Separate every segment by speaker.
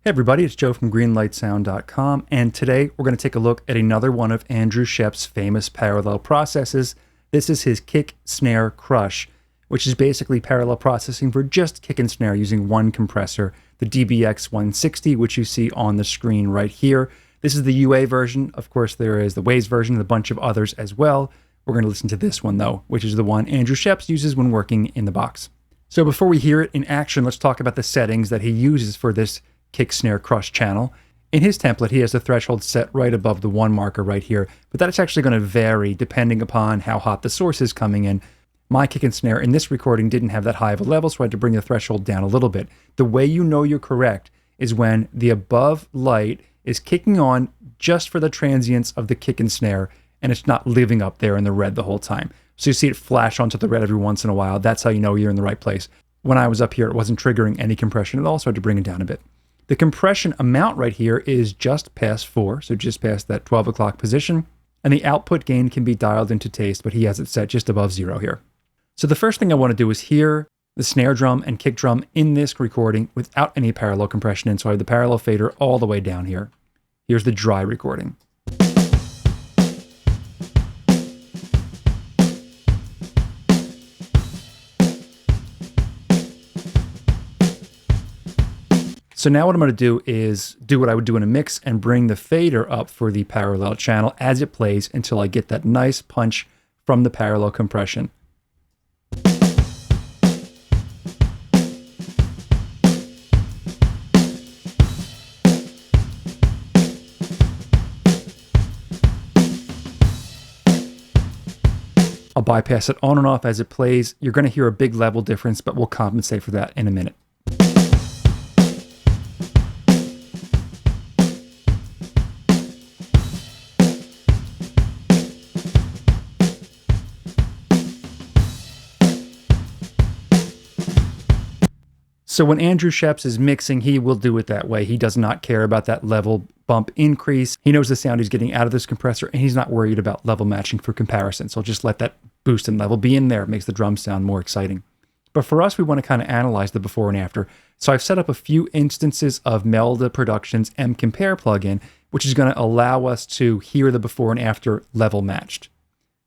Speaker 1: Hey everybody, it's Joe from greenlightsound.com, and today we're going to take a look at another one of Andrew Scheps' famous parallel processes. This is his kick, snare, crush, which is basically parallel processing for just kick and snare using one compressor, the DBX 160, which you see on the screen right here. This is the UA version. Of course, there is the Waves version and a bunch of others as well. We're going to listen to this one though, which is the one Andrew Scheps uses when working in the box. So before we hear it in action, let's talk about the settings that he uses for this kick, snare, crush channel. In his template, he has the threshold set right above the 1 marker right here, but that's actually going to vary depending upon how hot the source is coming in. My kick and snare in this recording didn't have that high of a level, so I had to bring the threshold down a little bit. The way you know you're correct is when the above light is kicking on just for the transients of the kick and snare, and it's not living up there in the red the whole time. So you see it flash onto the red every once in a while. That's how you know you're in the right place. When I was up here, it wasn't triggering any compression at all, so I had to bring it down a bit. The compression amount right here is just past 4, so just past that 12 o'clock position, and the output gain can be dialed into taste, but he has it set just above 0 here. So the first thing I want to do is hear the snare drum and kick drum in this recording without any parallel compression in, so I have the parallel fader all the way down here. Here's the dry recording. So now what I'm going to do is do what I would do in a mix and bring the fader up for the parallel channel as it plays until I get that nice punch from the parallel compression. I'll bypass it on and off as it plays. You're going to hear a big level difference, but we'll compensate for that in a minute. So when Andrew Scheps is mixing, he will do it that way. He does not care about that level bump increase. He knows the sound he's getting out of this compressor, and he's not worried about level matching for comparison. So just let that boost in level be in there. It makes the drum sound more exciting. But for us, we want to kind of analyze the before and after. So I've set up a few instances of Melda Productions M-Compare plugin, which is going to allow us to hear the before and after level matched.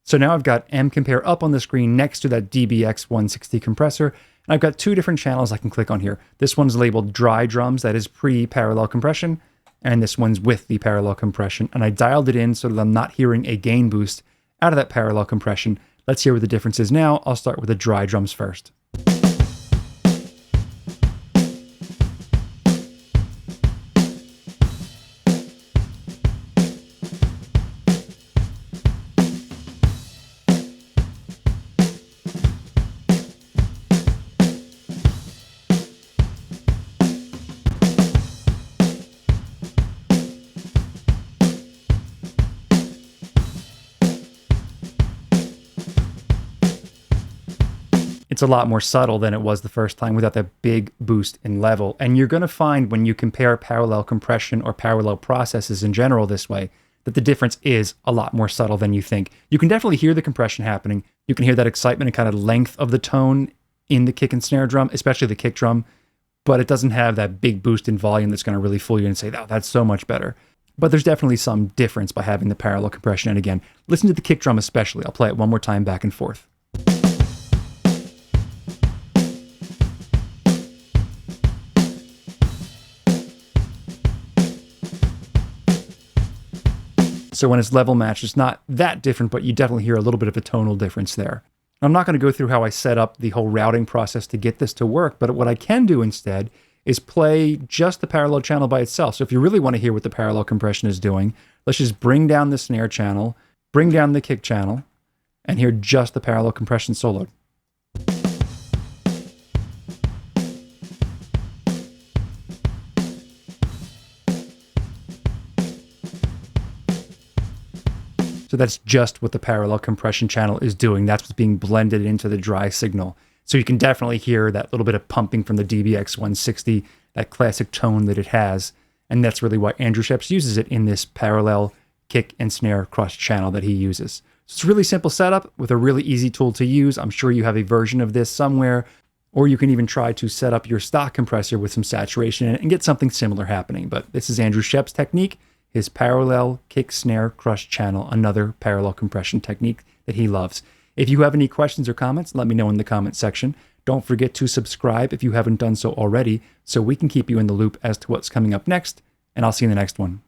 Speaker 1: So now I've got M-Compare up on the screen next to that DBX 160 compressor. And I've got 2 different channels I can click on here. This one's labeled dry drums, that is pre-parallel compression, and this one's with the parallel compression. And I dialed it in so that I'm not hearing a gain boost out of that parallel compression. Let's hear what the difference is now. I'll start with the dry drums first. It's a lot more subtle than it was the first time without that big boost in level. And you're going to find when you compare parallel compression or parallel processes in general this way, that the difference is a lot more subtle than you think. You can definitely hear the compression happening. You can hear that excitement and kind of length of the tone in the kick and snare drum, especially the kick drum, but it doesn't have that big boost in volume that's going to really fool you and say, oh, that's so much better. But there's definitely some difference by having the parallel compression. And again, listen to the kick drum especially. I'll play it one more time back and forth. So when it's level matched, it's not that different, but you definitely hear a little bit of a tonal difference there. I'm not going to go through how I set up the whole routing process to get this to work, but what I can do instead is play just the parallel channel by itself. So if you really want to hear what the parallel compression is doing, let's just bring down the snare channel, bring down the kick channel, and hear just the parallel compression solo. So that's just what the parallel compression channel is doing. That's what's being blended into the dry signal. So you can definitely hear that little bit of pumping from the DBX 160, that classic tone that it has. And that's really why Andrew Scheps uses it in this parallel kick and snare crush channel that he uses. So it's a really simple setup with a really easy tool to use. I'm sure you have a version of this somewhere. Or you can even try to set up your stock compressor with some saturation in it and get something similar happening. But this is Andrew Scheps' technique, his parallel kick snare crush channel, another parallel compression technique that he loves. If you have any questions or comments, let me know in the comment section. Don't forget to subscribe if you haven't done so already, so we can keep you in the loop as to what's coming up next, and I'll see you in the next one.